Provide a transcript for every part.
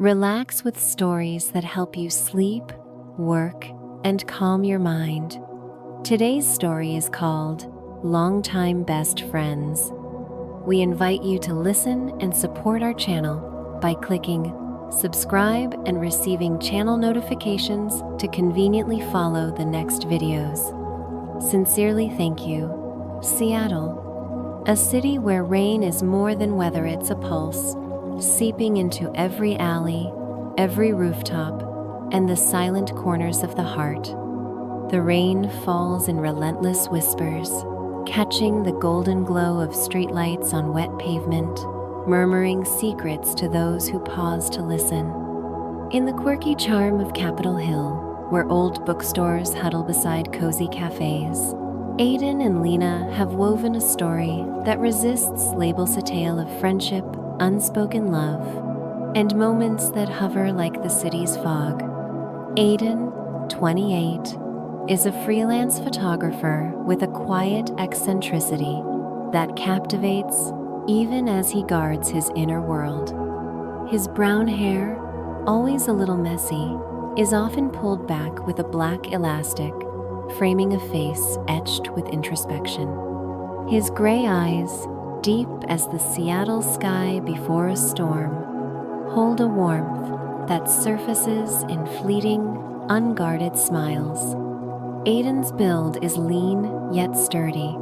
Relax with stories that help you sleep, work, and calm your mind. Today's story is called Longtime Best Friends. We invite you to listen and support our channel by clicking subscribe and receiving channel notifications to conveniently follow the next videos. Sincerely thank you. Seattle, a city where rain is more than weather, it's a pulse, seeping into every alley, every rooftop, and the silent corners of the heart. The rain falls in relentless whispers, catching the golden glow of streetlights on wet pavement, murmuring secrets to those who pause to listen. In the quirky charm of Capitol Hill, where old bookstores huddle beside cozy cafes, Aiden and Lena have woven a story that resists labels, a tale of friendship, unspoken love, and moments that hover like the city's fog. Aiden, 28, is a freelance photographer with a quiet eccentricity that captivates even as he guards his inner world. His brown hair, always a little messy, is often pulled back with a black elastic, framing a face etched with introspection. His gray eyes, deep as the Seattle sky before a storm, hold a warmth that surfaces in fleeting, unguarded smiles. Aiden's build is lean yet sturdy,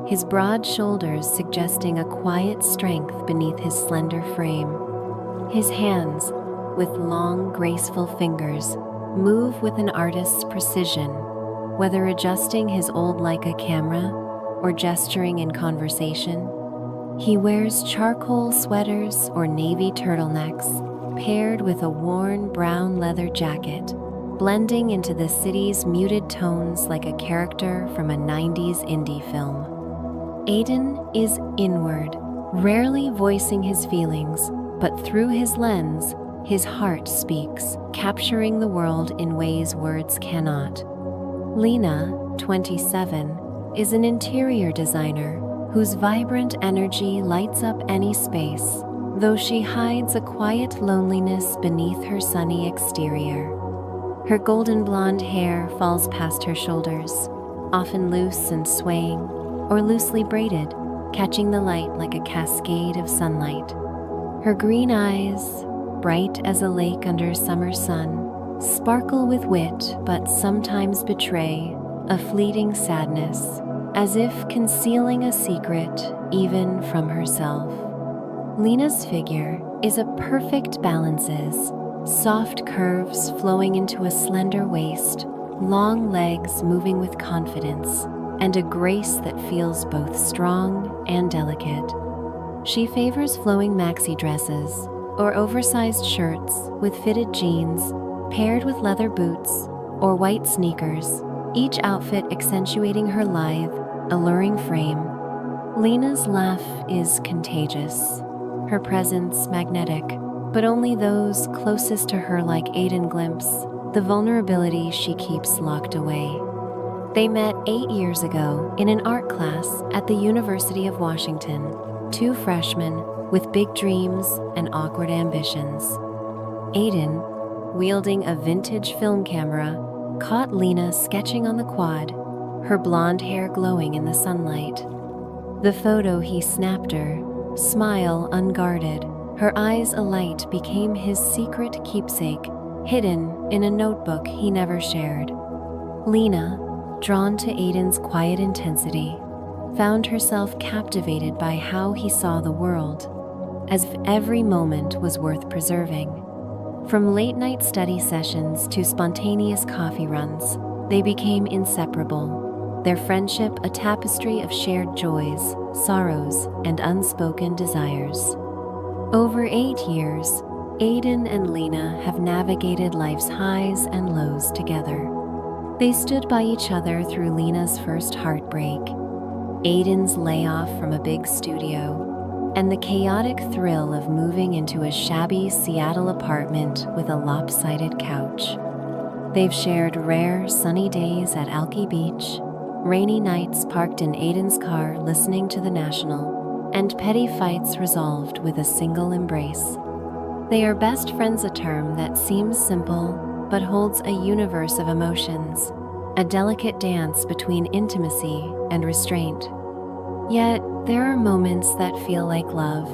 his broad shoulders suggesting a quiet strength beneath his slender frame. His hands, with long, graceful fingers, move with an artist's precision, whether adjusting his old Leica camera or gesturing in conversation. He wears charcoal sweaters or navy turtlenecks, paired with a worn brown leather jacket, blending into the city's muted tones like a character from a 90s indie film. Aiden is inward, rarely voicing his feelings, but through his lens, his heart speaks, capturing the world in ways words cannot. Lena, 27, is an interior designer whose vibrant energy lights up any space, though she hides a quiet loneliness beneath her sunny exterior. Her golden blonde hair falls past her shoulders, often loose and swaying, or loosely braided, catching the light like a cascade of sunlight. Her green eyes, bright as a lake under summer sun, sparkle with wit but sometimes betray a fleeting sadness, as if concealing a secret even from herself. Lena's figure is a perfect balances, soft curves flowing into a slender waist, long legs moving with confidence, and a grace that feels both strong and delicate. She favors flowing maxi dresses or oversized shirts with fitted jeans, paired with leather boots or white sneakers, each outfit accentuating her lithe, alluring frame. Lena's laugh is contagious, her presence magnetic, but only those closest to her like Aiden glimpse the vulnerability she keeps locked away. They met 8 years ago in an art class at the University of Washington, two freshmen with big dreams and awkward ambitions. Aiden, wielding a vintage film camera, caught Lena sketching on the quad, her blonde hair glowing in the sunlight. The photo he snapped her, smile unguarded, her eyes alight, became his secret keepsake, hidden in a notebook he never shared. Lena, drawn to Aiden's quiet intensity, found herself captivated by how he saw the world, as if every moment was worth preserving. From late-night study sessions to spontaneous coffee runs, they became inseparable, their friendship a tapestry of shared joys, sorrows, and unspoken desires. Over 8 years, Aiden and Lena have navigated life's highs and lows together. They stood by each other through Lena's first heartbreak, Aiden's layoff from a big studio, and the chaotic thrill of moving into a shabby Seattle apartment with a lopsided couch. They've shared rare sunny days at Alki Beach, rainy nights parked in Aiden's car listening to the National, and petty fights resolved with a single embrace. They are best friends, a term that seems simple but holds a universe of emotions, a delicate dance between intimacy and restraint. Yet, there are moments that feel like love.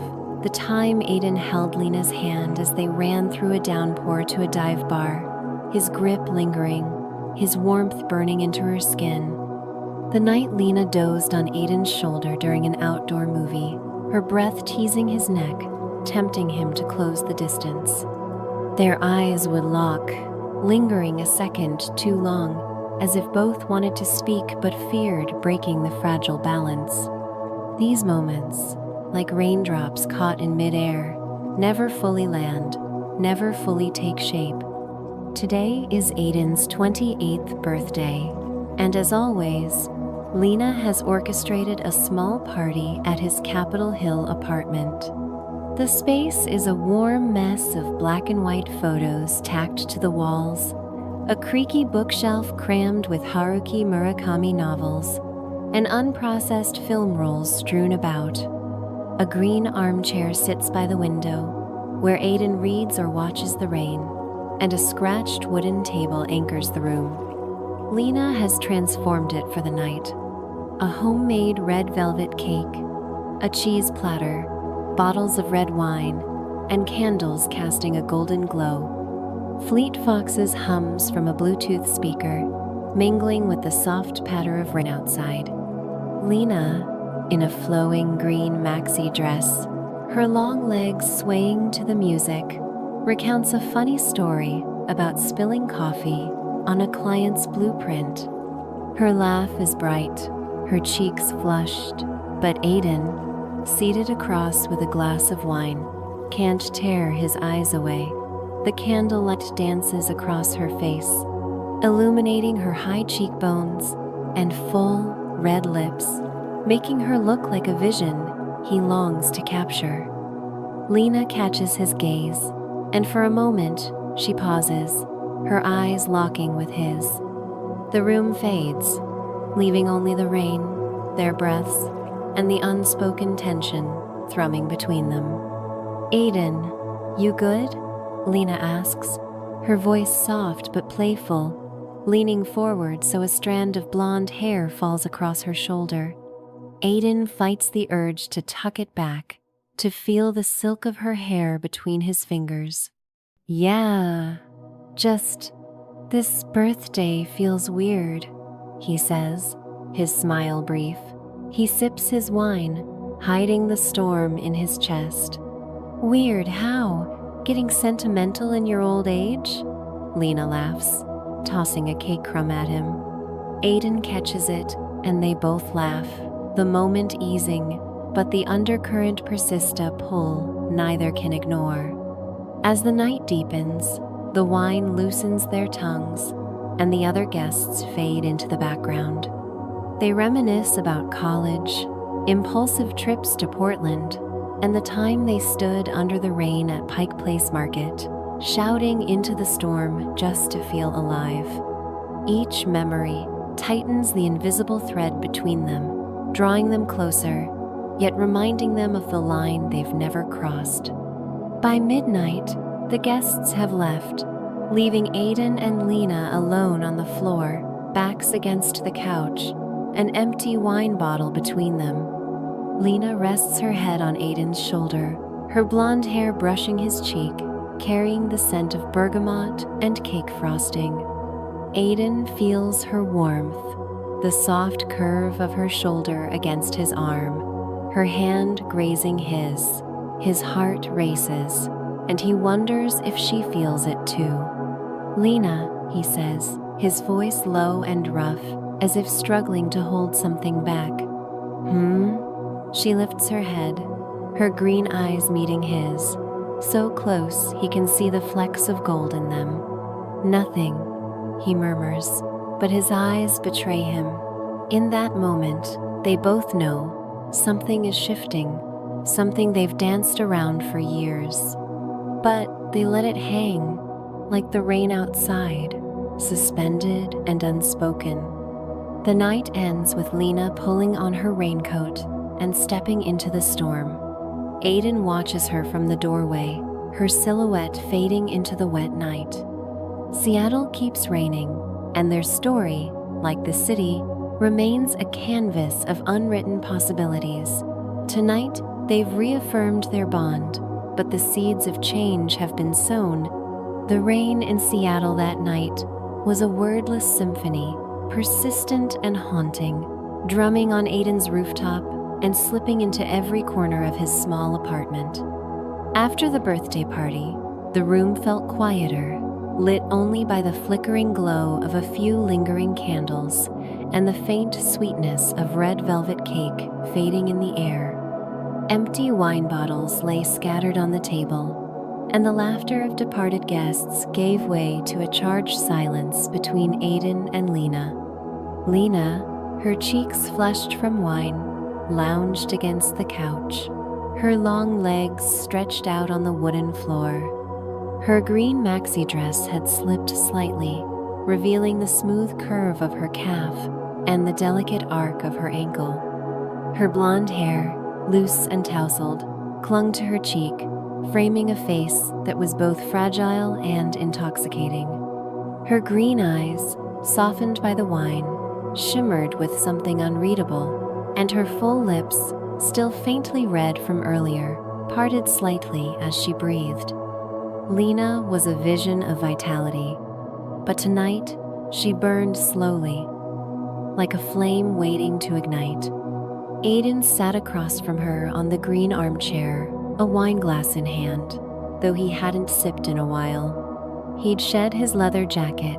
The time Aiden held Lena's hand as they ran through a downpour to a dive bar, his grip lingering, his warmth burning into her skin. The night Lena dozed on Aiden's shoulder during an outdoor movie, her breath teasing his neck, tempting him to close the distance. Their eyes would lock, lingering a second too long, as if both wanted to speak but feared breaking the fragile balance. These moments, like raindrops caught in midair, never fully land, never fully take shape. Today is Aiden's 28th birthday, and as always, Lena has orchestrated a small party at his Capitol Hill apartment. The space is a warm mess of black and white photos tacked to the walls, a creaky bookshelf crammed with Haruki Murakami novels, and unprocessed film rolls strewn about. A green armchair sits by the window, where Aiden reads or watches the rain, and a scratched wooden table anchors the room. Lena has transformed it for the night. A homemade red velvet cake, a cheese platter, bottles of red wine, and candles casting a golden glow. Fleet Foxes hums from a Bluetooth speaker, mingling with the soft patter of rain outside. Lena, in a flowing green maxi dress, her long legs swaying to the music, recounts a funny story about spilling coffee on a client's blueprint. Her laugh is bright, her cheeks flushed, but Aiden, seated across with a glass of wine, can't tear his eyes away. The candlelight dances across her face, illuminating her high cheekbones and full, red lips, making her look like a vision he longs to capture. Lena catches his gaze, and for a moment, she pauses, her eyes locking with his. The room fades, leaving only the rain, their breaths, and the unspoken tension thrumming between them. Aiden, you good? Lena asks, her voice soft but playful, leaning forward so a strand of blonde hair falls across her shoulder. Aiden fights the urge to tuck it back, to feel the silk of her hair between his fingers. Yeah, just this birthday feels weird, he says, his smile brief. He sips his wine, hiding the storm in his chest. Weird how? Getting sentimental in your old age? Lena laughs, tossing a cake crumb at him. Aiden catches it, and they both laugh, the moment easing, but the undercurrent persists, a pull neither can ignore. As the night deepens, the wine loosens their tongues, and the other guests fade into the background. They reminisce about college, impulsive trips to Portland, and the time they stood under the rain at Pike Place Market, shouting into the storm just to feel alive. Each memory tightens the invisible thread between them, drawing them closer, yet reminding them of the line they've never crossed. By midnight, the guests have left, leaving Aiden and Lena alone on the floor, backs against the couch, an empty wine bottle between them. Lena rests her head on Aiden's shoulder, her blonde hair brushing his cheek, carrying the scent of bergamot and cake frosting. Aiden feels her warmth, the soft curve of her shoulder against his arm, her hand grazing his. His heart races, and he wonders if she feels it too. Lena, he says, his voice low and rough, as if struggling to hold something back. She lifts her head, her green eyes meeting his, so close he can see the flecks of gold in them. Nothing, he murmurs, but his eyes betray him. In that moment, they both know something is shifting, something they've danced around for years. But they let it hang, like the rain outside, suspended and unspoken. The night ends with Lena pulling on her raincoat and stepping into the storm. Aiden watches her from the doorway, her silhouette fading into the wet night. Seattle keeps raining, and their story, like the city, remains a canvas of unwritten possibilities. Tonight, they've reaffirmed their bond, but the seeds of change have been sown. The rain in Seattle that night was a wordless symphony, persistent and haunting, drumming on Aiden's rooftop and slipping into every corner of his small apartment. After the birthday party, the room felt quieter, lit only by the flickering glow of a few lingering candles and the faint sweetness of red velvet cake fading in the air. Empty wine bottles lay scattered on the table, and the laughter of departed guests gave way to a charged silence between Aiden and Lena. Lena, her cheeks flushed from wine, lounged against the couch, her long legs stretched out on the wooden floor. Her green maxi dress had slipped slightly, revealing the smooth curve of her calf and the delicate arc of her ankle. Her blonde hair, loose and tousled, clung to her cheek, framing a face that was both fragile and intoxicating. Her green eyes, softened by the wine, shimmered with something unreadable, and her full lips, still faintly red from earlier, parted slightly as she breathed. Lena was a vision of vitality, but tonight she burned slowly, like a flame waiting to ignite. Aiden sat across from her on the green armchair, a wine glass in hand, though he hadn't sipped in a while. He'd shed his leather jacket,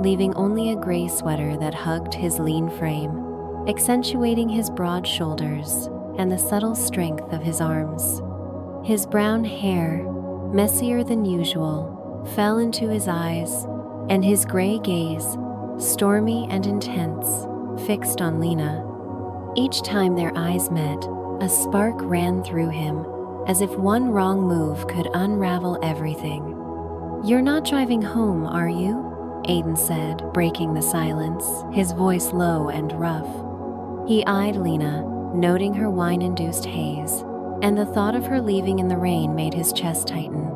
leaving only a gray sweater that hugged his lean frame, accentuating his broad shoulders and the subtle strength of his arms. His brown hair, messier than usual, fell into his eyes, and his gray gaze, stormy and intense, fixed on Lena. Each time their eyes met, a spark ran through him, as if one wrong move could unravel everything. "You're not driving home, are you?" Aiden said, breaking the silence, his voice low and rough. He eyed Lena, noting her wine-induced haze, and the thought of her leaving in the rain made his chest tighten.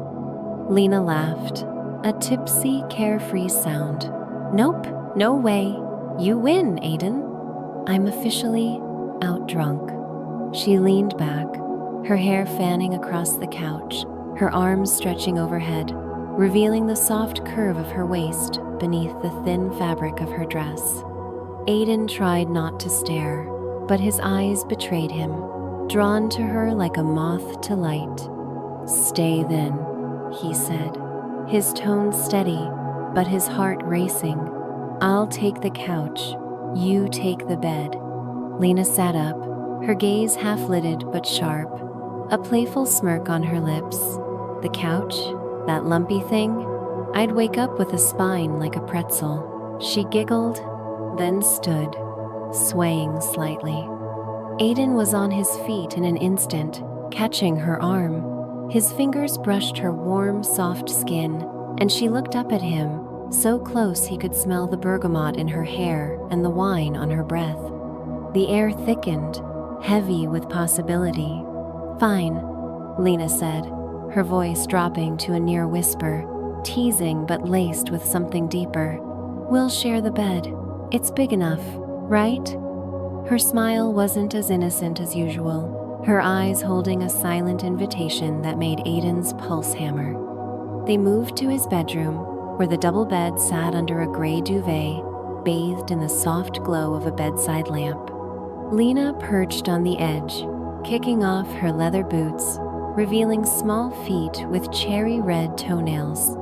Lena laughed, a tipsy, carefree sound. "Nope, no way. You win, Aiden. I'm officially out drunk." She leaned back, her hair fanning across the couch, her arms stretching overhead, revealing the soft curve of her waist beneath the thin fabric of her dress. Aiden tried not to stare, but his eyes betrayed him, drawn to her like a moth to light. "Stay then," he said, his tone steady, but his heart racing. "I'll take the couch, you take the bed." Lena sat up, her gaze half-lidded but sharp, a playful smirk on her lips. "The couch? That lumpy thing? I'd wake up with a spine like a pretzel." She giggled, then stood, swaying slightly. Aiden was on his feet in an instant, catching her arm. His fingers brushed her warm, soft skin, and she looked up at him, so close he could smell the bergamot in her hair and the wine on her breath. The air thickened, heavy with possibility. "Fine," Lena said, her voice dropping to a near whisper, teasing but laced with something deeper. "We'll share the bed. It's big enough, right?" Her smile wasn't as innocent as usual, her eyes holding a silent invitation that made Aiden's pulse hammer. They moved to his bedroom, where the double bed sat under a gray duvet, bathed in the soft glow of a bedside lamp. Lena perched on the edge, kicking off her leather boots, revealing small feet with cherry red toenails.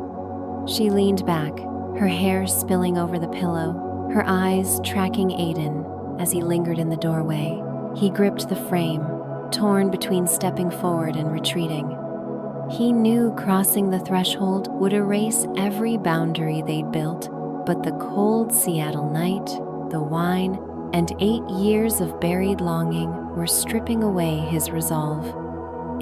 She leaned back, her hair spilling over the pillow, her eyes tracking Aiden as he lingered in the doorway. He gripped the frame, torn between stepping forward and retreating. He knew crossing the threshold would erase every boundary they'd built, but the cold Seattle night, the wine, and 8 years of buried longing were stripping away his resolve.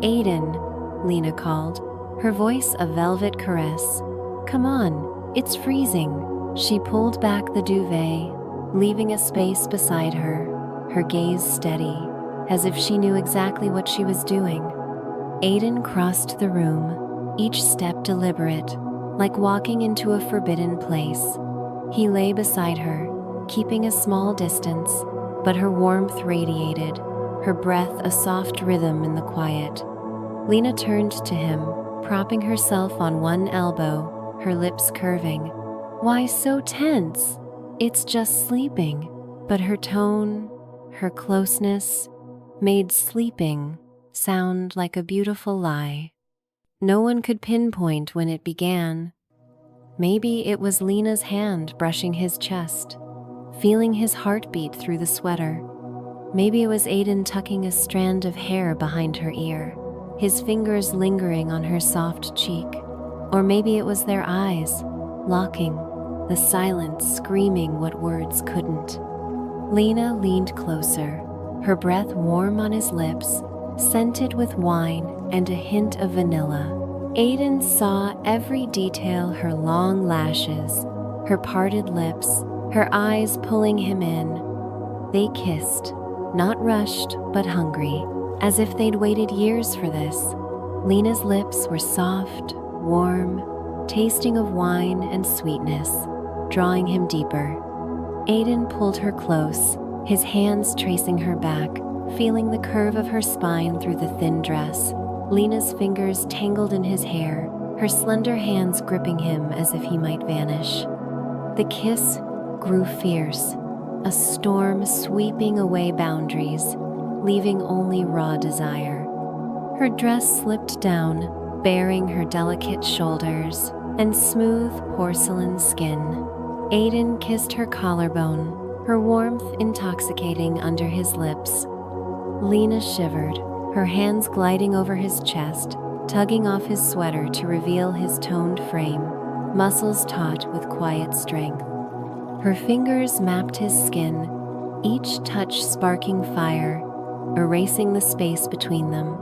"Aiden," Lena called, her voice a velvet caress. "Come on, it's freezing." She pulled back the duvet, leaving a space beside her, her gaze steady, as if she knew exactly what she was doing. Aiden crossed the room, each step deliberate, like walking into a forbidden place. He lay beside her, keeping a small distance, but her warmth radiated, her breath a soft rhythm in the quiet. Lena turned to him, propping herself on one elbow, her lips curving. "Why so tense? It's just sleeping." But her tone, her closeness, made sleeping sound like a beautiful lie. No one could pinpoint when it began. Maybe it was Lena's hand brushing his chest, feeling his heartbeat through the sweater. Maybe it was Aiden tucking a strand of hair behind her ear, his fingers lingering on her soft cheek. Or maybe it was their eyes, locking, the silence screaming what words couldn't. Lena leaned closer, her breath warm on his lips, scented with wine and a hint of vanilla. Aiden saw every detail: her long lashes, her parted lips, her eyes pulling him in. They kissed, not rushed but hungry, as if they'd waited years for this. Lena's lips were soft, warm, tasting of wine and sweetness, drawing him deeper. Aiden pulled her close, his hands tracing her back, feeling the curve of her spine through the thin dress. Lena's fingers tangled in his hair, her slender hands gripping him as if he might vanish. The kiss grew fierce, a storm sweeping away boundaries, leaving only raw desire. Her dress slipped down, baring her delicate shoulders and smooth porcelain skin. Aiden kissed her collarbone, her warmth intoxicating under his lips. Lena shivered, her hands gliding over his chest, tugging off his sweater to reveal his toned frame, muscles taut with quiet strength. Her fingers mapped his skin, each touch sparking fire, erasing the space between them.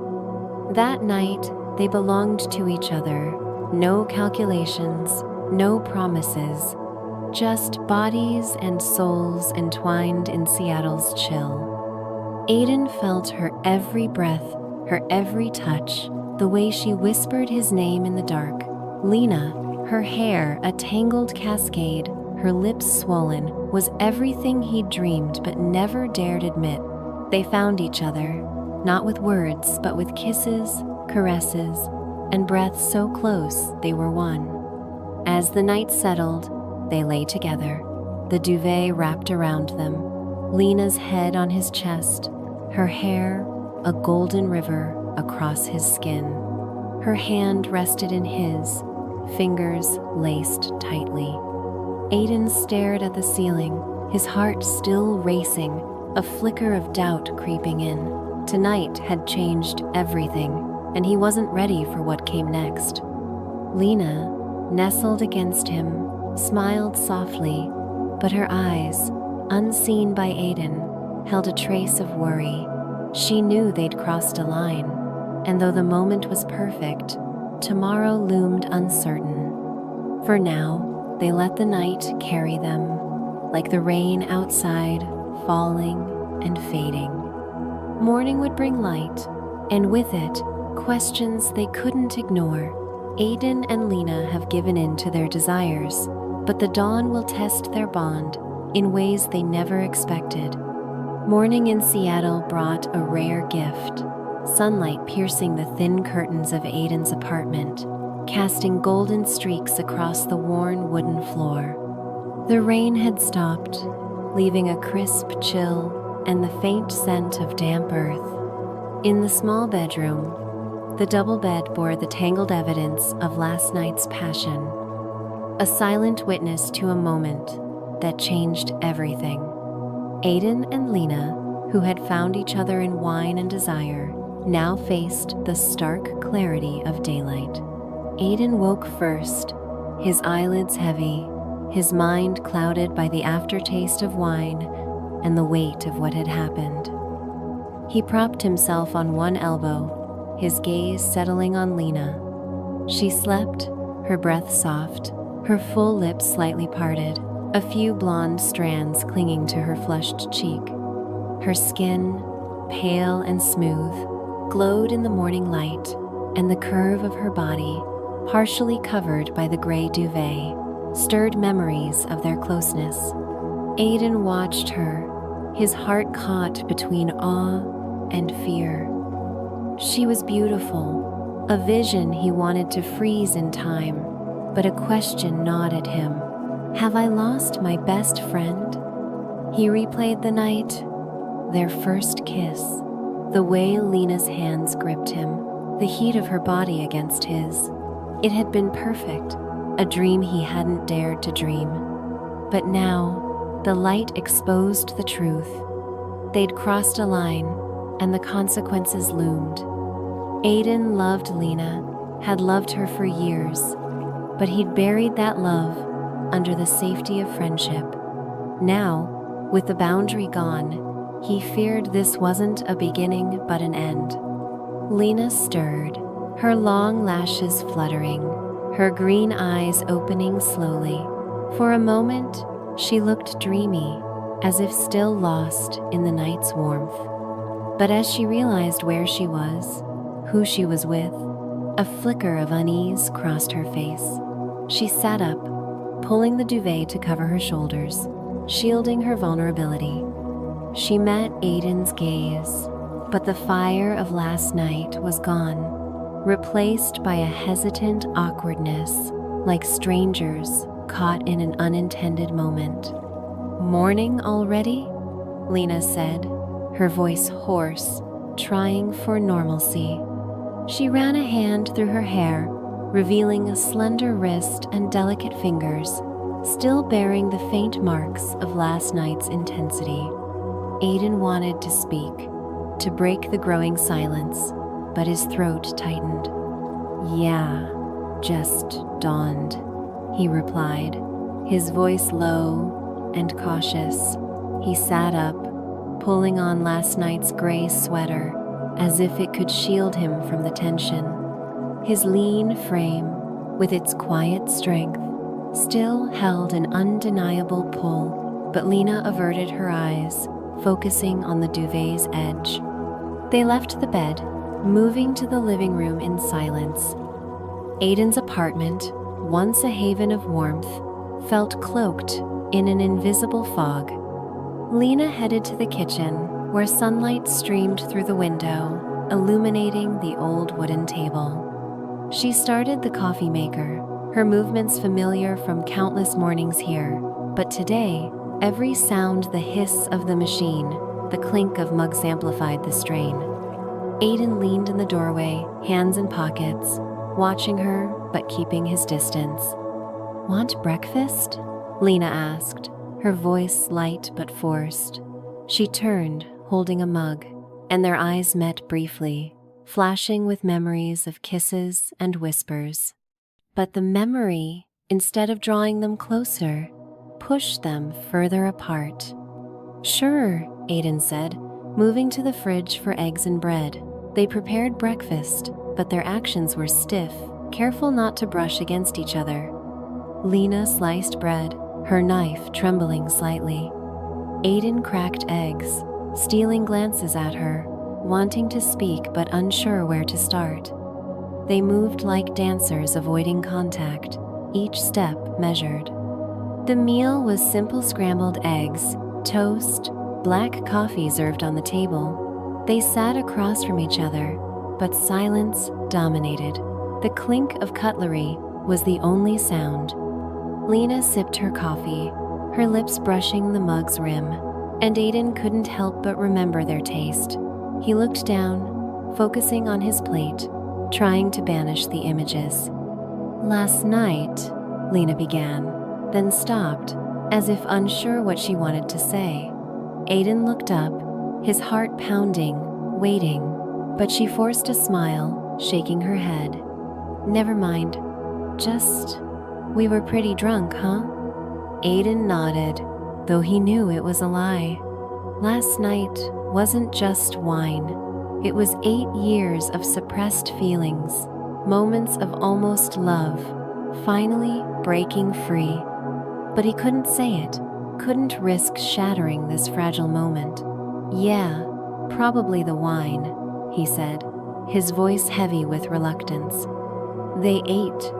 That night, they belonged to each other. No calculations, no promises, just bodies and souls entwined in Seattle's chill. Aiden felt her every breath, her every touch, the way she whispered his name in the dark. Lena, her hair a tangled cascade, her lips swollen, was everything he'd dreamed but never dared admit. They found each other, not with words, but with kisses, caresses, and breaths so close they were one. As the night settled, they lay together, the duvet wrapped around them, Lena's head on his chest, her hair a golden river across his skin. Her hand rested in his, fingers laced tightly. Aiden stared at the ceiling, his heart still racing, a flicker of doubt creeping in. Tonight had changed everything, and he wasn't ready for what came next. Lena, nestled against him, smiled softly, but her eyes, unseen by Aiden, held a trace of worry. She knew they'd crossed a line, and though the moment was perfect, tomorrow loomed uncertain. For now, they let the night carry them, like the rain outside, falling and fading. Morning would bring light, and with it, questions they couldn't ignore. Aiden and Lena have given in to their desires, but the dawn will test their bond in ways they never expected. Morning in Seattle brought a rare gift, sunlight piercing the thin curtains of Aiden's apartment, casting golden streaks across the worn wooden floor. The rain had stopped, leaving a crisp chill and the faint scent of damp earth. In the small bedroom, the double bed bore the tangled evidence of last night's passion, a silent witness to a moment that changed everything. Aiden and Lena, who had found each other in wine and desire, now faced the stark clarity of daylight. Aiden woke first, his eyelids heavy, his mind clouded by the aftertaste of wine and the weight of what had happened. He propped himself on one elbow, his gaze settling on Lena. She slept, her breath soft, her full lips slightly parted, a few blonde strands clinging to her flushed cheek. Her skin, pale and smooth, glowed in the morning light, and the curve of her body, partially covered by the gray duvet, stirred memories of their closeness. Aiden watched her, his heart caught between awe and fear. She was beautiful, a vision he wanted to freeze in time, but a question gnawed at him. Have I lost my best friend? He replayed the night, their first kiss, the way Lena's hands gripped him, the heat of her body against his. It had been perfect, a dream he hadn't dared to dream. But now, the light exposed the truth. They'd crossed a line, and the consequences loomed. Aiden loved Lena, had loved her for years, but he'd buried that love under the safety of friendship. Now, with the boundary gone, he feared this wasn't a beginning but an end. Lena stirred, her long lashes fluttering, her green eyes opening slowly. For a moment, she looked dreamy, as if still lost in the night's warmth. But as she realized where she was, who she was with, a flicker of unease crossed her face. She sat up, pulling the duvet to cover her shoulders, shielding her vulnerability. She met Aiden's gaze, but the fire of last night was gone, replaced by a hesitant awkwardness, like strangers caught in an unintended moment. "Morning already?" Lena said, her voice hoarse, trying for normalcy. She ran a hand through her hair, revealing a slender wrist and delicate fingers, still bearing the faint marks of last night's intensity. Aiden wanted to speak, to break the growing silence, but his throat tightened. "Yeah, just dawned," he replied, his voice low and cautious. He sat up, pulling on last night's gray sweater, as if it could shield him from the tension. His lean frame, with its quiet strength, still held an undeniable pull, but Lena averted her eyes, focusing on the duvet's edge. They left the bed, moving to the living room in silence. Aiden's apartment, once a haven of warmth, felt cloaked in an invisible fog. Lena headed to the kitchen, where sunlight streamed through the window, illuminating the old wooden table. She started the coffee maker, her movements familiar from countless mornings here, but today, every sound, the hiss of the machine, the clink of mugs amplified the strain. Aiden leaned in the doorway, hands in pockets, watching her but keeping his distance. "Want breakfast?" Lena asked, her voice light but forced. She turned, holding a mug, and their eyes met briefly, flashing with memories of kisses and whispers. But the memory, instead of drawing them closer, pushed them further apart. "Sure," Aiden said, moving to the fridge for eggs and bread. They prepared breakfast, but their actions were stiff, careful not to brush against each other. Lena sliced bread, her knife trembling slightly. Aiden cracked eggs, stealing glances at her, wanting to speak but unsure where to start. They moved like dancers avoiding contact, each step measured. The meal was simple scrambled eggs, toast, black coffee served on the table. They sat across from each other, but silence dominated. The clink of cutlery was the only sound. Lena sipped her coffee, her lips brushing the mug's rim, and Aiden couldn't help but remember their taste. He looked down, focusing on his plate, trying to banish the images. "Last night," Lena began, then stopped, as if unsure what she wanted to say. Aiden looked up, his heart pounding, waiting, but she forced a smile, shaking her head. "Never mind. Just, we were pretty drunk, huh?" Aiden nodded, though he knew it was a lie. Last night wasn't just wine. It was 8 years of suppressed feelings, moments of almost love, finally breaking free. But he couldn't say it, couldn't risk shattering this fragile moment. "Yeah, probably the wine," he said, his voice heavy with reluctance. They ate,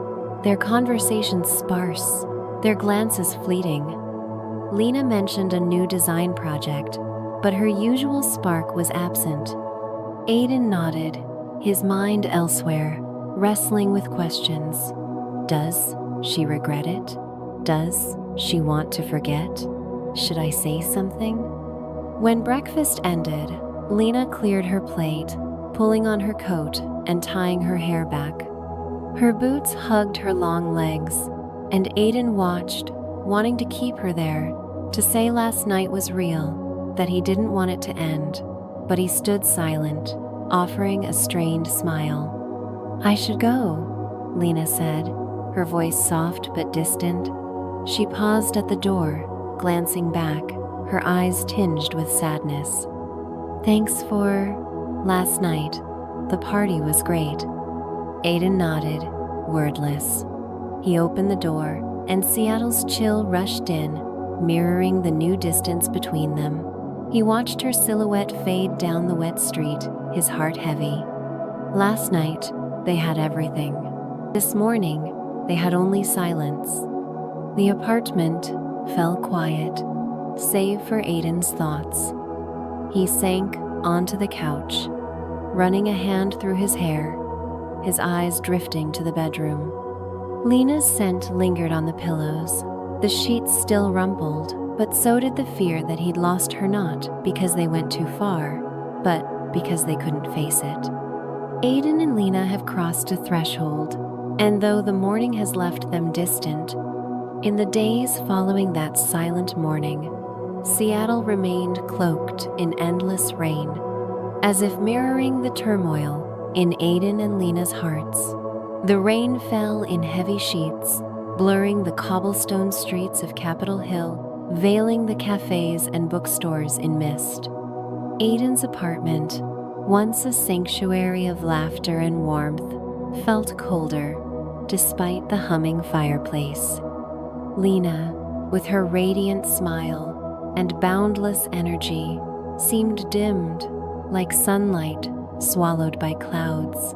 their conversations sparse, their glances fleeting. Lena mentioned a new design project, but her usual spark was absent. Aiden nodded, his mind elsewhere, wrestling with questions. Does she regret it? Does she want to forget? Should I say something? When breakfast ended, Lena cleared her plate, pulling on her coat and tying her hair back. Her boots hugged her long legs, and Aiden watched, wanting to keep her there, to say last night was real, that he didn't want it to end, but he stood silent, offering a strained smile. I should go, Lena said, her voice soft but distant. She paused at the door, glancing back, her eyes tinged with sadness. Thanks for last night. The party was great. Aiden nodded, wordless. He opened the door, and Seattle's chill rushed in, mirroring the new distance between them. He watched her silhouette fade down the wet street, his heart heavy. Last night, they had everything. This morning, they had only silence. The apartment fell quiet, save for Aiden's thoughts. He sank onto the couch, running a hand through his hair, his eyes drifting to the bedroom. Lena's scent lingered on the pillows. The sheets still rumpled, but so did the fear that he'd lost her, not because they went too far, but because they couldn't face it. Aiden and Lena have crossed a threshold, and though the morning has left them distant, in the days following that silent morning, Seattle remained cloaked in endless rain, as if mirroring the turmoil in Aiden and Lena's hearts. The rain fell in heavy sheets, blurring the cobblestone streets of Capitol Hill, veiling the cafes and bookstores in mist. Aiden's apartment, once a sanctuary of laughter and warmth, felt colder, despite the humming fireplace. Lena, with her radiant smile and boundless energy, seemed dimmed, like sunlight swallowed by clouds.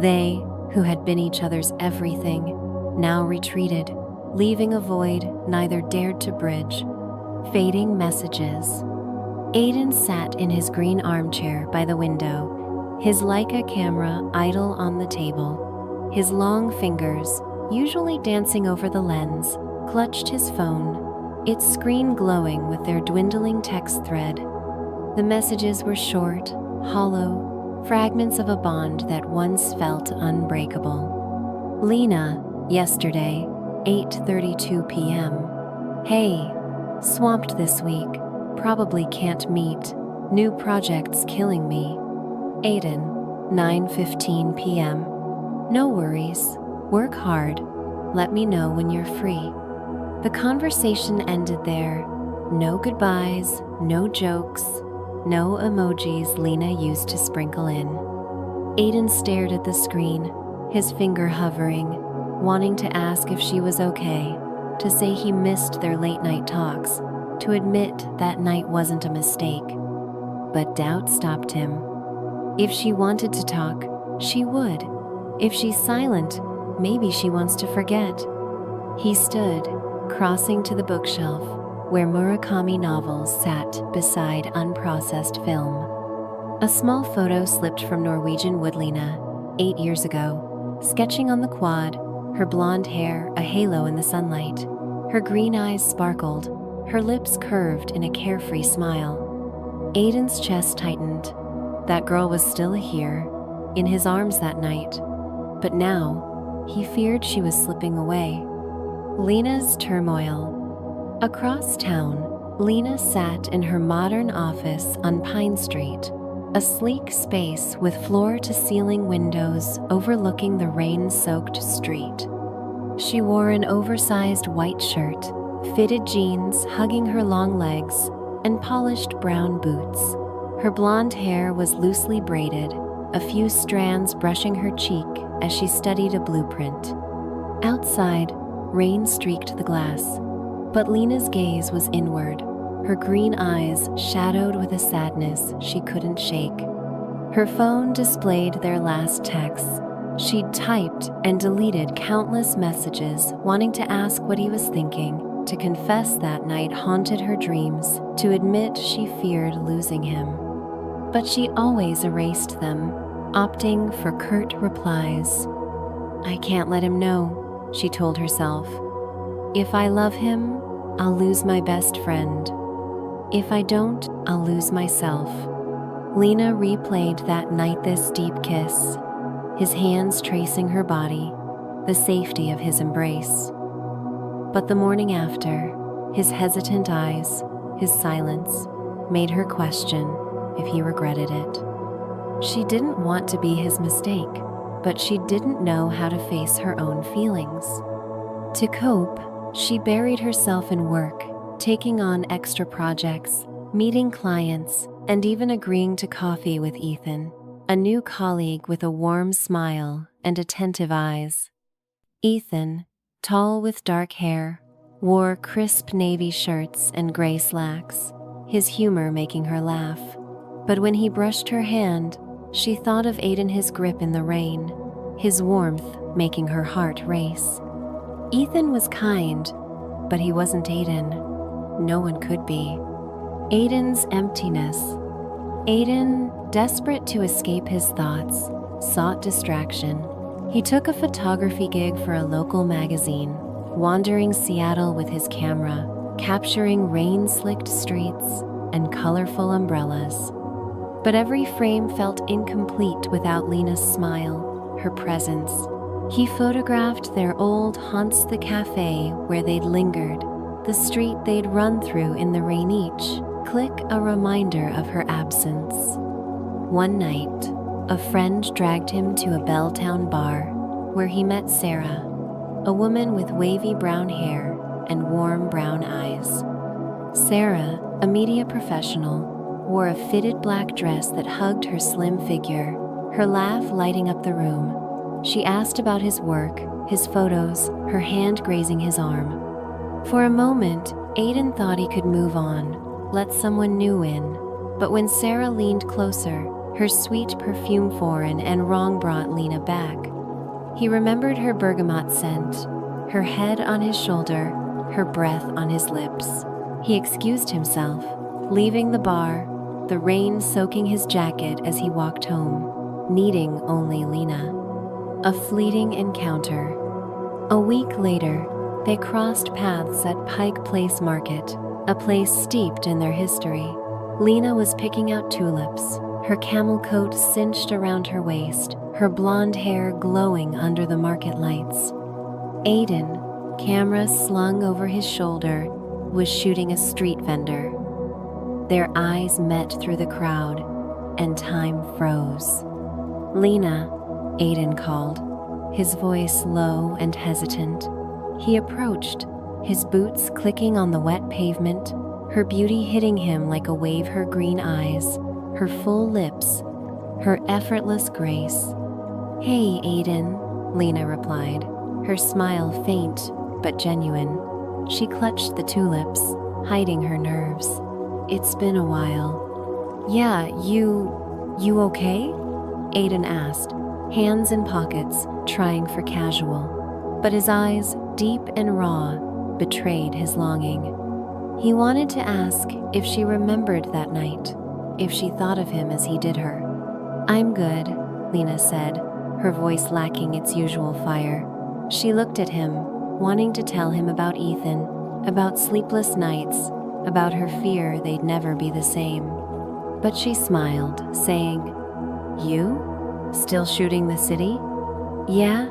They, who had been each other's everything, now retreated, leaving a void neither dared to bridge. Fading messages. Aiden sat in his green armchair by the window, his Leica camera idle on the table. His long fingers, usually dancing over the lens, clutched his phone, its screen glowing with their dwindling text thread. The messages were short, hollow, fragments of a bond that once felt unbreakable. Lena, yesterday, 8:32 p.m. Hey, swamped this week, probably can't meet, new projects killing me. Aiden, 9:15 p.m. No worries, work hard, let me know when you're free. The conversation ended there. No goodbyes, no jokes, no emojis Lena used to sprinkle in. Aiden stared at the screen, his finger hovering, wanting to ask if she was okay, to say he missed their late-night talks, to admit that night wasn't a mistake. But doubt stopped him. If she wanted to talk, she would. If she's silent, maybe she wants to forget. He stood, crossing to the bookshelf, where Murakami novels sat beside unprocessed film. A small photo slipped from Norwegian wood Lena, 8 years ago, sketching on the quad, her blonde hair a halo in the sunlight. Her green eyes sparkled, her lips curved in a carefree smile. Aiden's chest tightened. That girl was still here, in his arms that night, but now he feared she was slipping away. Lena's turmoil. Across town, Lena sat in her modern office on Pine Street, a sleek space with floor-to-ceiling windows overlooking the rain-soaked street. She wore an oversized white shirt, fitted jeans hugging her long legs, and polished brown boots. Her blonde hair was loosely braided, a few strands brushing her cheek as she studied a blueprint. Outside, rain streaked the glass, but Lena's gaze was inward, her green eyes shadowed with a sadness she couldn't shake. Her phone displayed their last texts, She'd typed and deleted countless messages wanting to ask what he was thinking, to confess that night haunted her dreams, to admit she feared losing him. But she always erased them, opting for curt replies. "I can't let him know," she told herself. "If I love him, I'll lose my best friend. If I don't, I'll lose myself." Lena replayed that night, this deep kiss, his hands tracing her body, the safety of his embrace. But the morning after, his hesitant eyes, his silence, made her question if he regretted it. She didn't want to be his mistake, but she didn't know how to face her own feelings. To cope, she buried herself in work, taking on extra projects, meeting clients, and even agreeing to coffee with Ethan, a new colleague with a warm smile and attentive eyes. Ethan, tall with dark hair, wore crisp navy shirts and gray slacks, his humor making her laugh. But when he brushed her hand, she thought of Aiden, his grip in the rain, his warmth making her heart race. Ethan was kind, but he wasn't Aiden. No one could be. Aiden's emptiness. Aiden, desperate to escape his thoughts, sought distraction. He took a photography gig for a local magazine, wandering Seattle with his camera, capturing rain-slicked streets and colorful umbrellas. But every frame felt incomplete without Lena's smile, her presence. He photographed their old haunts, the cafe where they'd lingered, the street they'd run through in the rain, each click a reminder of her absence. One night, a friend dragged him to a Belltown bar where he met Sarah, a woman with wavy brown hair and warm brown eyes. Sarah, a media professional, wore a fitted black dress that hugged her slim figure, her laugh lighting up the room. She asked about his work, his photos, her hand grazing his arm. For a moment, Aiden thought he could move on, let someone new in. But when Sarah leaned closer, her sweet perfume foreign and wrong brought Lena back. He remembered her bergamot scent, her head on his shoulder, her breath on his lips. He excused himself, leaving the bar, the rain soaking his jacket as he walked home, needing only Lena. A fleeting encounter. A week later, they crossed paths at Pike Place Market, a place steeped in their history. Lena was picking out tulips, her camel coat cinched around her waist, her blonde hair glowing under the market lights. Aiden, camera slung over his shoulder, was shooting a street vendor. Their eyes met through the crowd, and time froze. "Lena," Aiden called, his voice low and hesitant. He approached, his boots clicking on the wet pavement, her beauty hitting him like a wave, her green eyes, her full lips, her effortless grace. "Hey, Aiden," Lena replied, her smile faint but genuine. She clutched the tulips, hiding her nerves. "It's been a while." "Yeah, you okay?" Aiden asked, hands in pockets, trying for casual. But his eyes, deep and raw, betrayed his longing. He wanted to ask if she remembered that night, if she thought of him as he did her. "I'm good," Lena said, her voice lacking its usual fire. She looked at him, wanting to tell him about Ethan, about sleepless nights, about her fear they'd never be the same. But she smiled, saying, "You? Still shooting the city?" "Yeah,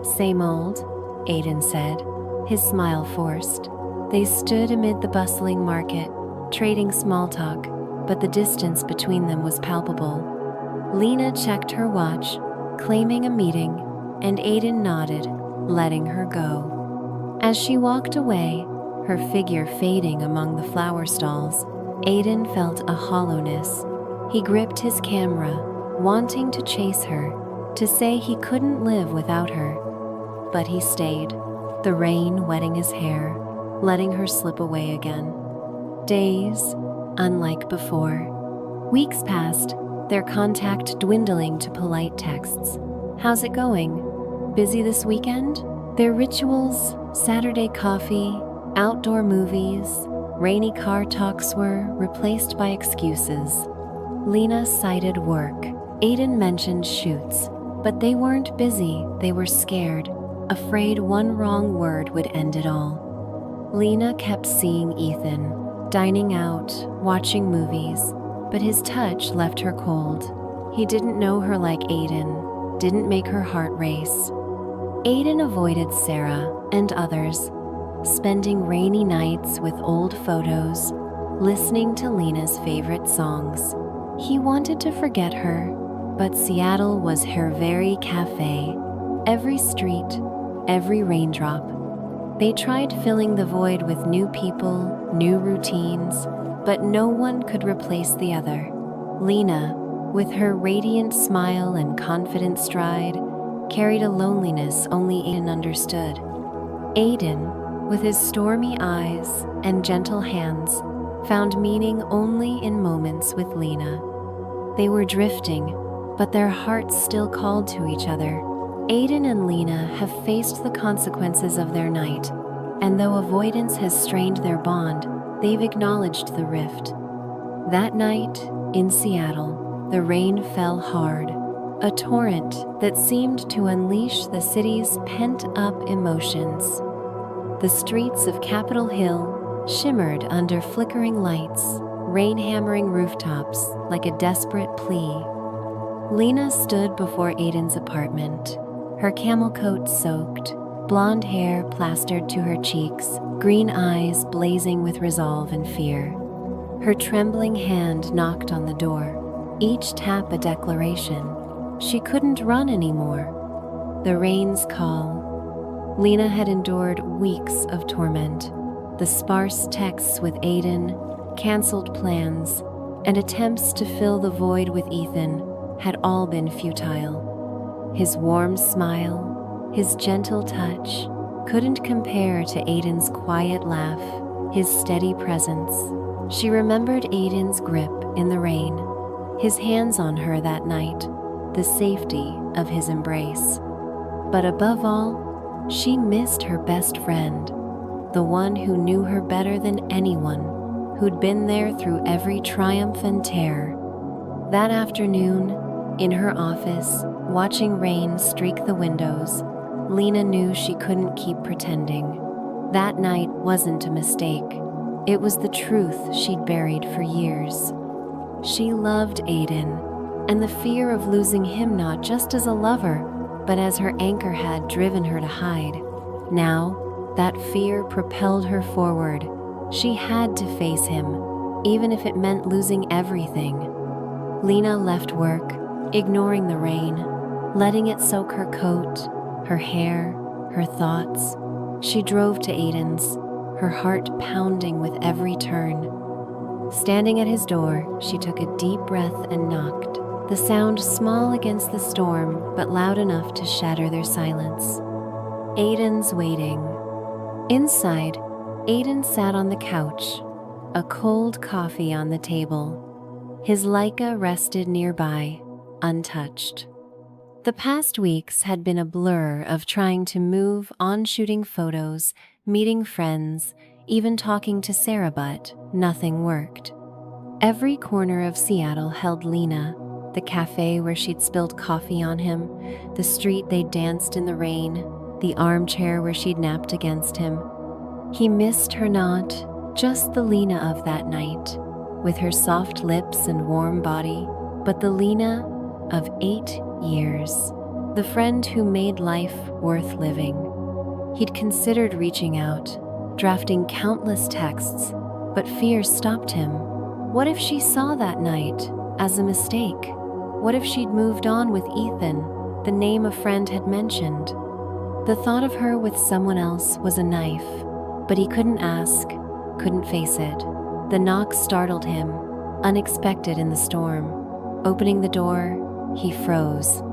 same old," Aiden said, his smile forced. They stood amid the bustling market, trading small talk, but the distance between them was palpable. Lena checked her watch, claiming a meeting, and Aiden nodded, letting her go. As she walked away, her figure fading among the flower stalls, Aiden felt a hollowness. He gripped his camera, wanting to chase her, to say he couldn't live without her. But he stayed, the rain wetting his hair, letting her slip away again. Days, unlike before. Weeks passed, their contact dwindling to polite texts. How's it going? Busy this weekend? Their rituals, Saturday coffee, outdoor movies, rainy car talks were replaced by excuses. Lena cited work. Aiden mentioned shoots, but they weren't busy, they were scared, afraid one wrong word would end it all. Lena kept seeing Ethan, dining out, watching movies, but his touch left her cold. He didn't know her like Aiden, didn't make her heart race. Aiden avoided Sarah and others, spending rainy nights with old photos, listening to Lena's favorite songs. He wanted to forget her, but Seattle was her very cafe. Every street, every raindrop. They tried filling the void with new people, new routines, but no one could replace the other. Lena, with her radiant smile and confident stride, carried a loneliness only Aiden understood. Aiden, with his stormy eyes and gentle hands, found meaning only in moments with Lena. They were drifting, but their hearts still called to each other. Aiden and Lena have faced the consequences of their night, and though avoidance has strained their bond, they've acknowledged the rift. That night, in Seattle, the rain fell hard, a torrent that seemed to unleash the city's pent-up emotions. The streets of Capitol Hill shimmered under flickering lights, rain-hammering rooftops like a desperate plea. Lena stood before Aiden's apartment, her camel coat soaked, blonde hair plastered to her cheeks, green eyes blazing with resolve and fear. Her trembling hand knocked on the door, each tap a declaration. She couldn't run anymore. The rain's call. Lena had endured weeks of torment. The sparse texts with Aiden, canceled plans, and attempts to fill the void with Ethan had all been futile. His warm smile, his gentle touch, couldn't compare to Aiden's quiet laugh, his steady presence. She remembered Aiden's grip in the rain, his hands on her that night, the safety of his embrace. But above all, she missed her best friend, the one who knew her better than anyone, who'd been there through every triumph and tear. That afternoon, in her office, watching rain streak the windows, Lena knew she couldn't keep pretending. That night wasn't a mistake. It was the truth she'd buried for years. She loved Aiden, and the fear of losing him not just as a lover, but as her anchor had driven her to hide. Now, that fear propelled her forward. She had to face him, even if it meant losing everything. Lena left work, ignoring the rain, letting it soak her coat, her hair, her thoughts. She drove to Aiden's, her heart pounding with every turn. Standing at his door, she took a deep breath and knocked, the sound small against the storm, but loud enough to shatter their silence. Aiden's waiting. Inside, Aiden sat on the couch, a cold coffee on the table. His Leica rested nearby, untouched. The past weeks had been a blur of trying to move on, shooting photos, meeting friends, even talking to Sarah, but nothing worked. Every corner of Seattle held Lena, the cafe where she'd spilled coffee on him, the street they'd danced in the rain, the armchair where she'd napped against him. He missed her not, just the Lena of that night, with her soft lips and warm body, but the Lena of 8 years, the friend who made life worth living. He'd considered reaching out, drafting countless texts, but fear stopped him. What if she saw that night as a mistake? What if she'd moved on with Ethan, the name a friend had mentioned? The thought of her with someone else was a knife, but he couldn't ask, couldn't face it. The knock startled him, unexpected in the storm. Opening the door, he froze.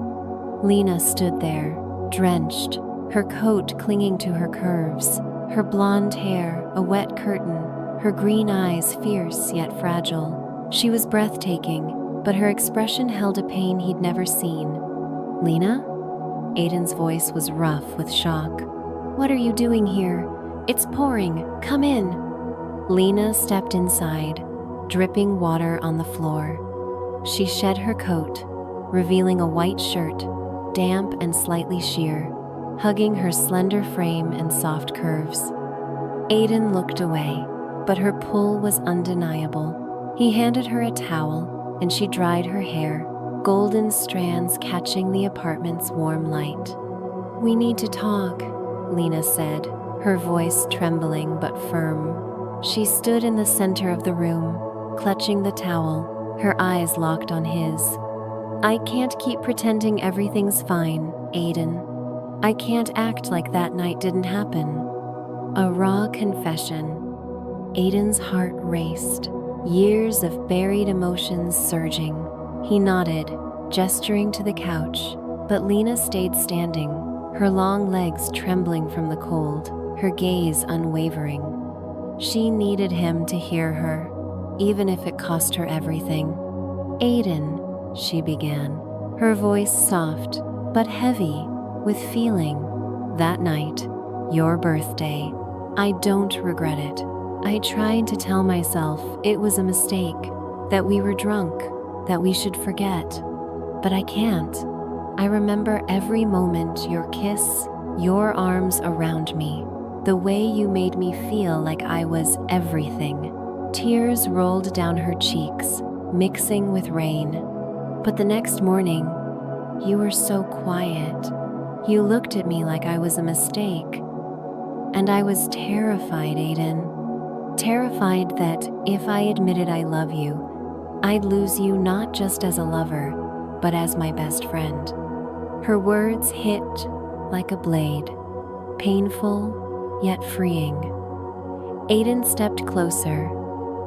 Lena stood there, drenched, her coat clinging to her curves, her blonde hair a wet curtain, her green eyes fierce yet fragile. She was breathtaking, but her expression held a pain he'd never seen. "Lena?" Aiden's voice was rough with shock. "What are you doing here? It's pouring. Come in." Lena stepped inside, dripping water on the floor. She shed her coat, revealing a white shirt, damp and slightly sheer, hugging her slender frame and soft curves. Aiden looked away, but her pull was undeniable. He handed her a towel, and she dried her hair, golden strands catching the apartment's warm light. "We need to talk," Lena said, her voice trembling but firm. She stood in the center of the room, clutching the towel, her eyes locked on his. "I can't keep pretending everything's fine, Aiden. I can't act like that night didn't happen." A raw confession. Aiden's heart raced, years of buried emotions surging. He nodded, gesturing to the couch, but Lena stayed standing, her long legs trembling from the cold, her gaze unwavering. She needed him to hear her, even if it cost her everything. "Aiden," she began, her voice soft but heavy with feeling. "That night, your birthday, I don't regret it. I tried to tell myself it was a mistake, that we were drunk, that we should forget. But I can't. I remember every moment, your kiss, your arms around me, the way you made me feel like I was everything." Tears rolled down her cheeks, mixing with rain. "But the next morning, you were so quiet. You looked at me like I was a mistake. And I was terrified, Aiden. Terrified that if I admitted I love you, I'd lose you not just as a lover, but as my best friend." Her words hit like a blade, painful yet freeing. Aiden stepped closer,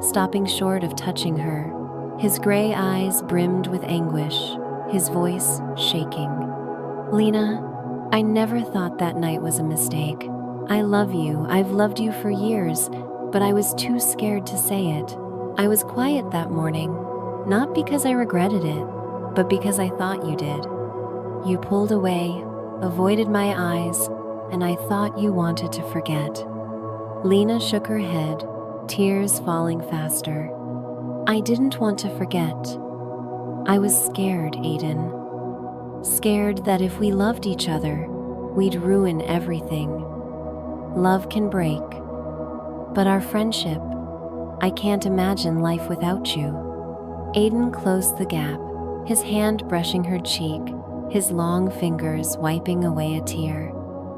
stopping short of touching her, his gray eyes brimmed with anguish, his voice shaking. "Lena, I never thought that night was a mistake. I love you. I've loved you for years, but I was too scared to say it. I was quiet that morning, not because I regretted it, but because I thought you did. You pulled away, avoided my eyes, and I thought you wanted to forget." Lena shook her head, tears falling faster. "I didn't want to forget. I was scared, Aiden. Scared that if we loved each other, we'd ruin everything. Love can break, but our friendship, I can't imagine life without you." Aiden closed the gap, his hand brushing her cheek, his long fingers wiping away a tear.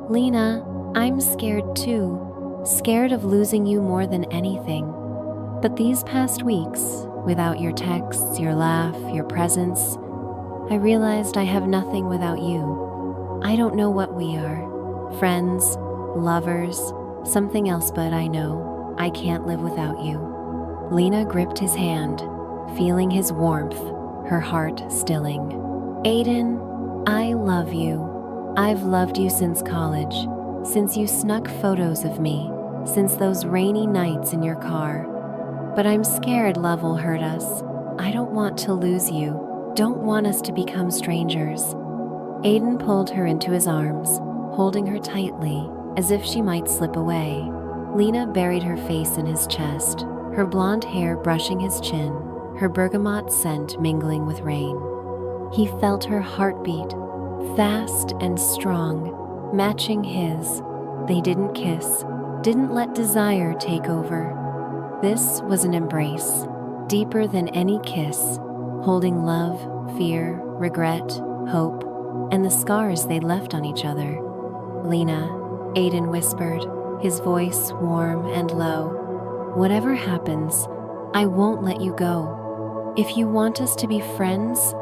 "Lena, I'm scared too, scared of losing you more than anything. But these past weeks, without your texts, your laugh, your presence, I realized I have nothing without you. I don't know what we are, friends, lovers, something else, but I know I can't live without you." Lena gripped his hand, feeling his warmth, her heart stilling. "Aiden, I love you. I've loved you since college, since you snuck photos of me, since those rainy nights in your car. But I'm scared love will hurt us. I don't want to lose you, don't want us to become strangers." Aiden pulled her into his arms, holding her tightly, as if she might slip away. Lena buried her face in his chest, her blonde hair brushing his chin, her bergamot scent mingling with rain. He felt her heartbeat, fast and strong, matching his. They didn't kiss, didn't let desire take over. This was an embrace, deeper than any kiss, holding love, fear, regret, hope, and the scars they left on each other. "Lena," Aiden whispered, his voice warm and low, "whatever happens, I won't let you go. If you want us to be friends,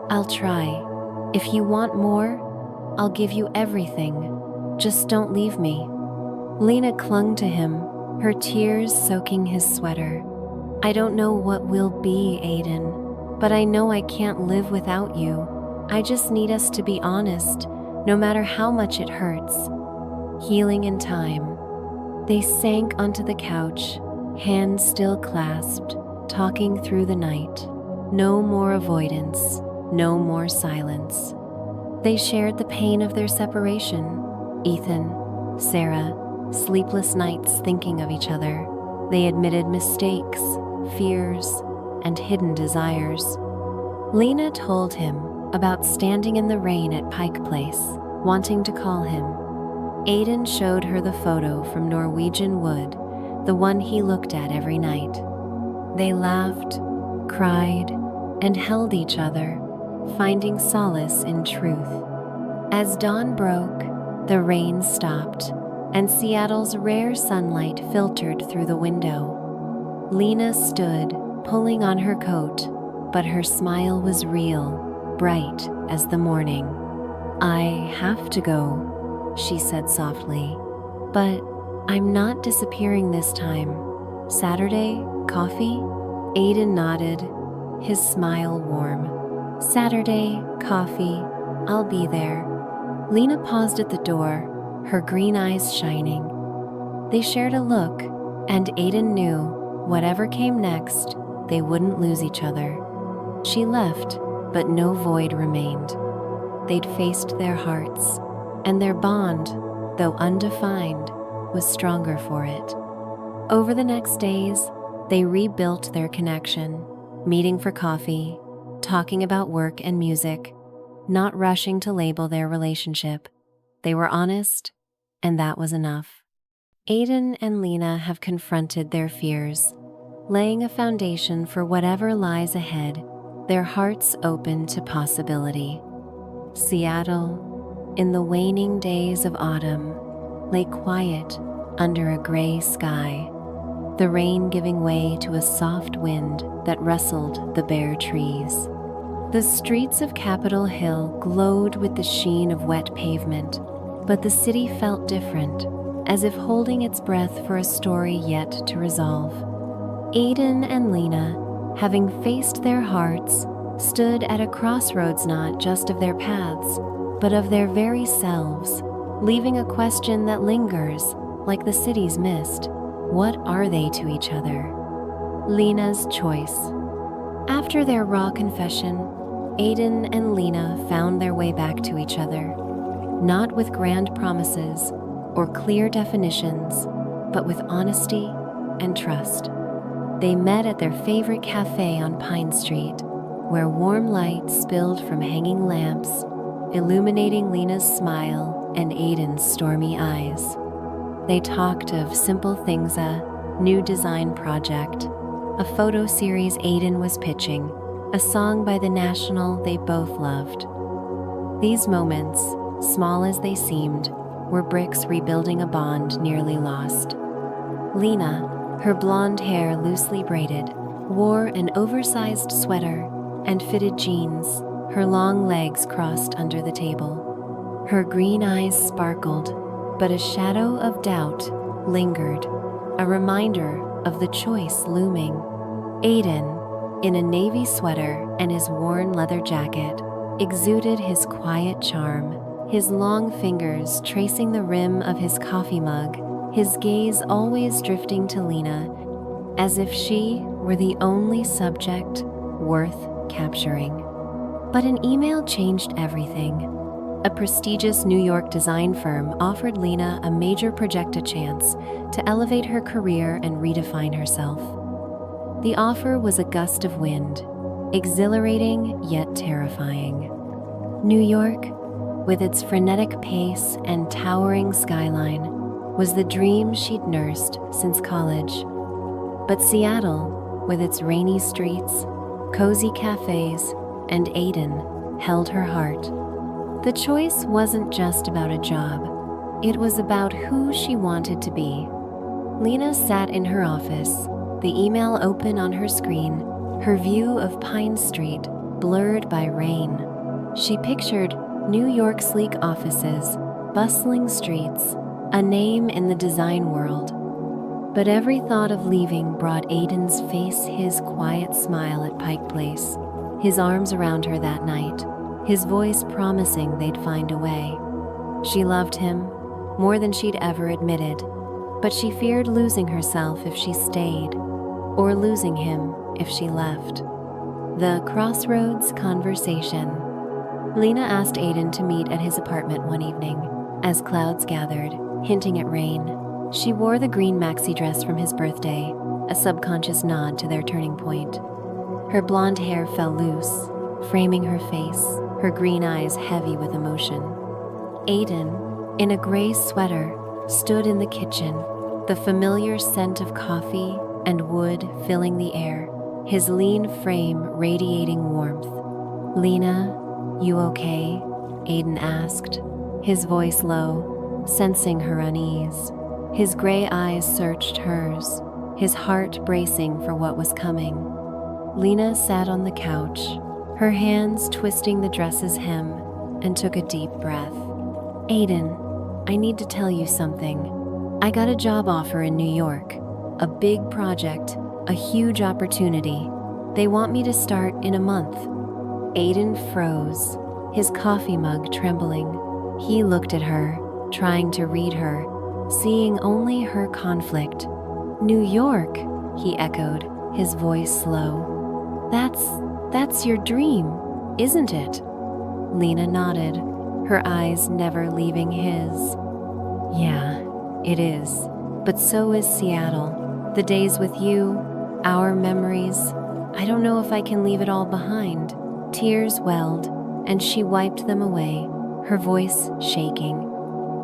I'll try. If you want more, I'll give you everything. Just don't leave me." Lena clung to him, her tears soaking his sweater. "I don't know what we'll be, Aiden, but I know I can't live without you. I just need us to be honest, no matter how much it hurts." Healing in time. They sank onto the couch, hands still clasped, talking through the night. No more avoidance, no more silence. They shared the pain of their separation. Ethan, Sarah, sleepless nights thinking of each other. They admitted mistakes, fears, and hidden desires. Lena told him about standing in the rain at Pike Place, wanting to call him. Aiden showed her the photo from Norwegian Wood, the one he looked at every night. They laughed, cried, and held each other, finding solace in truth. As dawn broke, the rain stopped, and Seattle's rare sunlight filtered through the window. Lena stood, pulling on her coat, but her smile was real, bright as the morning. "I have to go," she said softly, "but I'm not disappearing this time. Saturday, coffee?" Aiden nodded, his smile warm. "Saturday, coffee, I'll be there." Lena paused at the door, her green eyes shining. They shared a look, and Aiden knew, whatever came next, they wouldn't lose each other. She left, but no void remained. They'd faced their hearts, and their bond, though undefined, was stronger for it. Over the next days, they rebuilt their connection, meeting for coffee, talking about work and music, not rushing to label their relationship. They were honest, and that was enough. Aiden and Lena have confronted their fears, laying a foundation for whatever lies ahead, their hearts open to possibility. Seattle, in the waning days of autumn, lay quiet under a gray sky, the rain giving way to a soft wind that rustled the bare trees. The streets of Capitol Hill glowed with the sheen of wet pavement, but the city felt different, as if holding its breath for a story yet to resolve. Aiden and Lena, having faced their hearts, stood at a crossroads not just of their paths, but of their very selves, leaving a question that lingers, like the city's mist. What are they to each other? Lena's choice. After their raw confession, Aiden and Lena found their way back to each other, not with grand promises or clear definitions, but with honesty and trust. They met at their favorite cafe on Pine Street, where warm light spilled from hanging lamps, illuminating Lena's smile and Aiden's stormy eyes. They talked of simple things, a new design project, a photo series Aiden was pitching, a song by The National they both loved. These moments, small as they seemed, were bricks rebuilding a bond nearly lost. Lena, her blonde hair loosely braided, wore an oversized sweater and fitted jeans, her long legs crossed under the table. Her green eyes sparkled, but a shadow of doubt lingered, a reminder of the choice looming. Aiden, in a navy sweater and his worn leather jacket, exuded his quiet charm, his long fingers tracing the rim of his coffee mug, his gaze always drifting to Lena, as if she were the only subject worth capturing. But an email changed everything. A prestigious New York design firm offered Lena a major project, a chance to elevate her career and redefine herself. The offer was a gust of wind, exhilarating yet terrifying. New York, with its frenetic pace and towering skyline, was the dream she'd nursed since college. But Seattle, with its rainy streets, cozy cafes, and Aiden, held her heart. The choice wasn't just about a job. It was about who she wanted to be. Lena sat in her office, the email open on her screen, her view of Pine Street blurred by rain. She pictured New York's sleek offices, bustling streets, a name in the design world. But every thought of leaving brought Aiden's face, his quiet smile at Pike Place, his arms around her that night, his voice promising they'd find a way. She loved him more than she'd ever admitted, but she feared losing herself if she stayed, or losing him if she left. The Crossroads Conversation. Lena asked Aiden to meet at his apartment one evening. As clouds gathered, hinting at rain, she wore the green maxi dress from his birthday, a subconscious nod to their turning point. Her blonde hair fell loose, framing her face, her green eyes heavy with emotion. Aiden, in a gray sweater, stood in the kitchen, the familiar scent of coffee and wood filling the air, his lean frame radiating warmth. "Lena, you okay?" Aiden asked, his voice low, sensing her unease. His gray eyes searched hers, his heart bracing for what was coming. Lena sat on the couch, her hands twisting the dress's hem, and took a deep breath. "Aiden, I need to tell you something. I got a job offer in New York, a big project, a huge opportunity. They want me to start in a month." Aiden froze, his coffee mug trembling. He looked at her, trying to read her, seeing only her conflict. "New York," he echoed, his voice slow. That's your dream, isn't it?" Lena nodded, her eyes never leaving his. "Yeah, it is. But so is Seattle. The days with you, our memories. I don't know if I can leave it all behind." Tears welled, and she wiped them away, her voice shaking.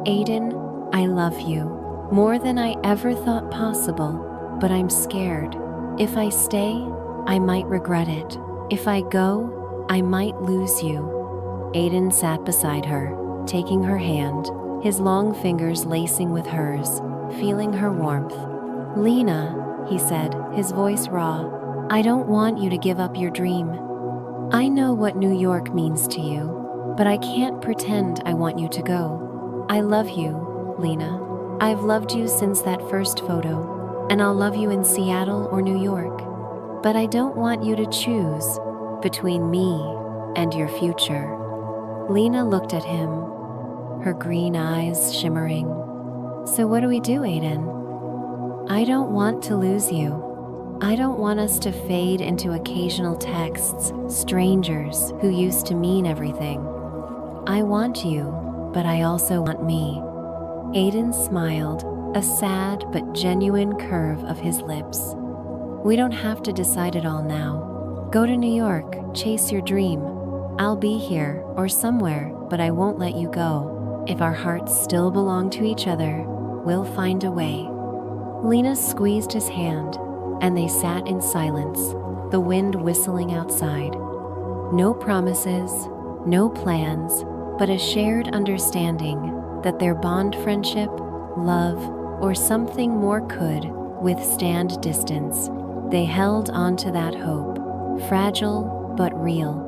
"Aiden, I love you, more than I ever thought possible, but I'm scared. If I stay, I might regret it. If I go, I might lose you." Aiden sat beside her, taking her hand, his long fingers lacing with hers, feeling her warmth. "Lena," he said, his voice raw, "I don't want you to give up your dream. I know what New York means to you, but I can't pretend I want you to go. I love you, Lena. I've loved you since that first photo, and I'll love you in Seattle or New York. But I don't want you to choose between me and your future." Lena looked at him, her green eyes shimmering. "So what do we do, Aiden? I don't want to lose you. I don't want us to fade into occasional texts, strangers who used to mean everything. I want you, but I also want me." Aiden smiled, a sad but genuine curve of his lips. "We don't have to decide it all now. Go to New York, chase your dream. I'll be here or somewhere, but I won't let you go. If our hearts still belong to each other, we'll find a way." Lena squeezed his hand, and they sat in silence, the wind whistling outside. No promises, no plans, but a shared understanding that their bond, friendship, love, or something more could withstand distance. They held on to that hope, fragile but real.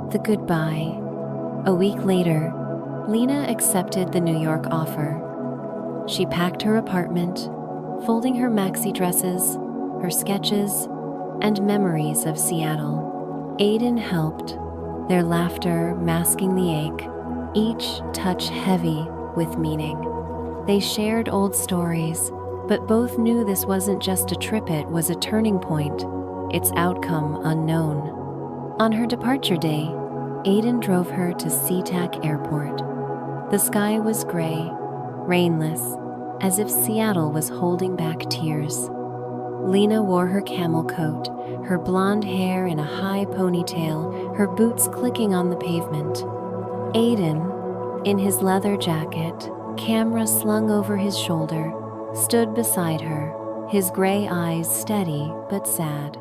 The goodbye. A week later, Lena accepted the New York offer. She packed her apartment, folding her maxi dresses, her sketches, and memories of Seattle. Aiden helped, their laughter masking the ache, each touch heavy with meaning. They shared old stories, but both knew this wasn't just a trip, it was a turning point, its outcome unknown. On her departure day, Aiden drove her to SeaTac Airport. The sky was gray, rainless, as if Seattle was holding back tears. Lena wore her camel coat, her blonde hair in a high ponytail, her boots clicking on the pavement. Aiden, in his leather jacket, camera slung over his shoulder, stood beside her, his gray eyes steady but sad.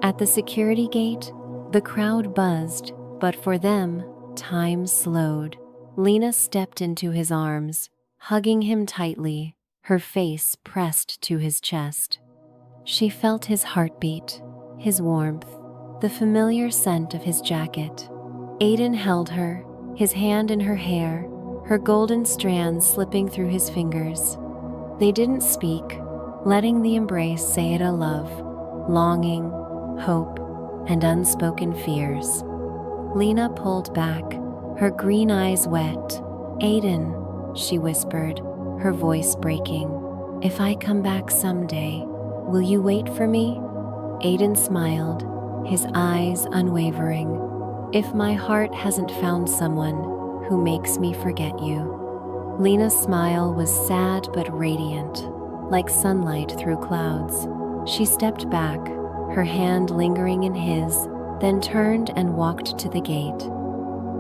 At the security gate, the crowd buzzed, but for them, time slowed. Lena stepped into his arms, hugging him tightly, her face pressed to his chest. She felt his heartbeat, his warmth, the familiar scent of his jacket. Aiden held her, his hand in her hair, her golden strands slipping through his fingers. They didn't speak, letting the embrace say it a love, longing, hope, and unspoken fears. Lena pulled back, her green eyes wet. "Aiden," she whispered, her voice breaking, "if I come back someday, will you wait for me?" Aiden smiled, his eyes unwavering. if my heart hasn't found someone who makes me forget you. Lena's smile was sad but radiant, like sunlight through clouds. She stepped back, her hand lingering in his, then turned and walked to the gate.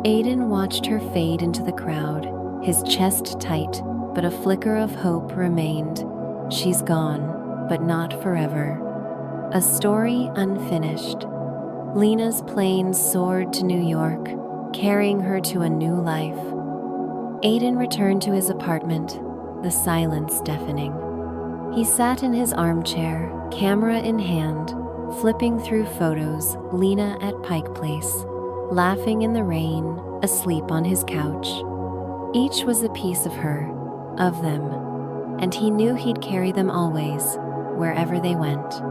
Aiden watched her fade into the crowd, his chest tight, but a flicker of hope remained. She's gone, but not forever. A story unfinished. Lena's plane soared to New York, carrying her to a new life. Aiden returned to his apartment, the silence deafening. He sat in his armchair, camera in hand, flipping through photos, Lena at Pike Place, laughing in the rain, asleep on his couch. Each was a piece of her, of them, and he knew he'd carry them always, wherever they went.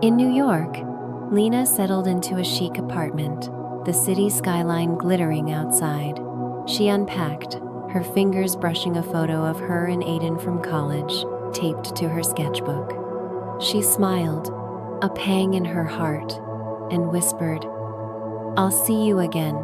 In New York, Lena settled into a chic apartment, the city skyline glittering outside. She unpacked, her fingers brushing a photo of her and Aiden from college, taped to her sketchbook. She smiled, a pang in her heart, and whispered, "I'll see you again,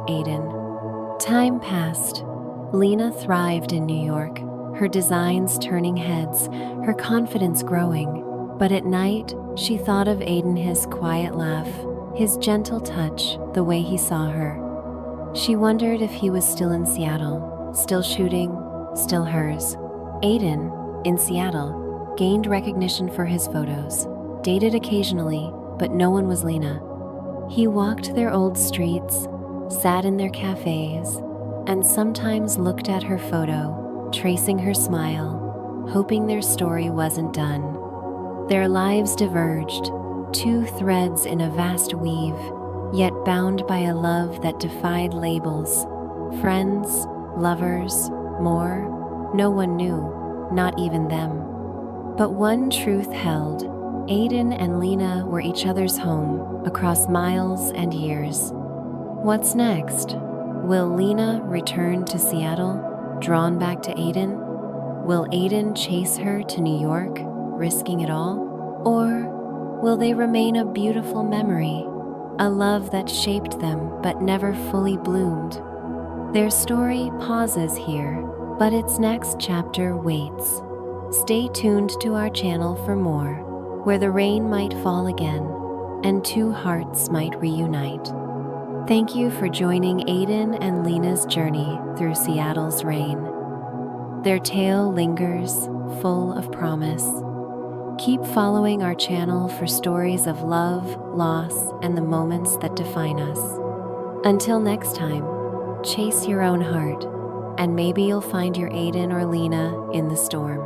Aiden." Time passed. Lena thrived in New York, her designs turning heads, her confidence growing. But at night, she thought of Aiden, his quiet laugh, his gentle touch, the way he saw her. She wondered if he was still in Seattle, still shooting, still hers. Aiden, in Seattle, gained recognition for his photos, dated occasionally, but no one was Lena. He walked their old streets, sat in their cafes, and sometimes looked at her photo, tracing her smile, hoping their story wasn't done. Their lives diverged, two threads in a vast weave, yet bound by a love that defied labels. Friends, lovers, more, no one knew, not even them. But one truth held: Aiden and Lena were each other's home, across miles and years. What's next? Will Lena return to Seattle, drawn back to Aiden? Will Aiden chase her to New York, risking it all? Or will they remain a beautiful memory, a love that shaped them but never fully bloomed? Their story pauses here, but its next chapter waits. Stay tuned to our channel for more, where the rain might fall again and two hearts might reunite. Thank you for joining Aiden and Lena's journey through Seattle's rain. Their tale lingers, full of promise. Keep following our channel for stories of love, loss, and the moments that define us. Until next time, chase your own heart, and maybe you'll find your Aiden or Lena in the storm.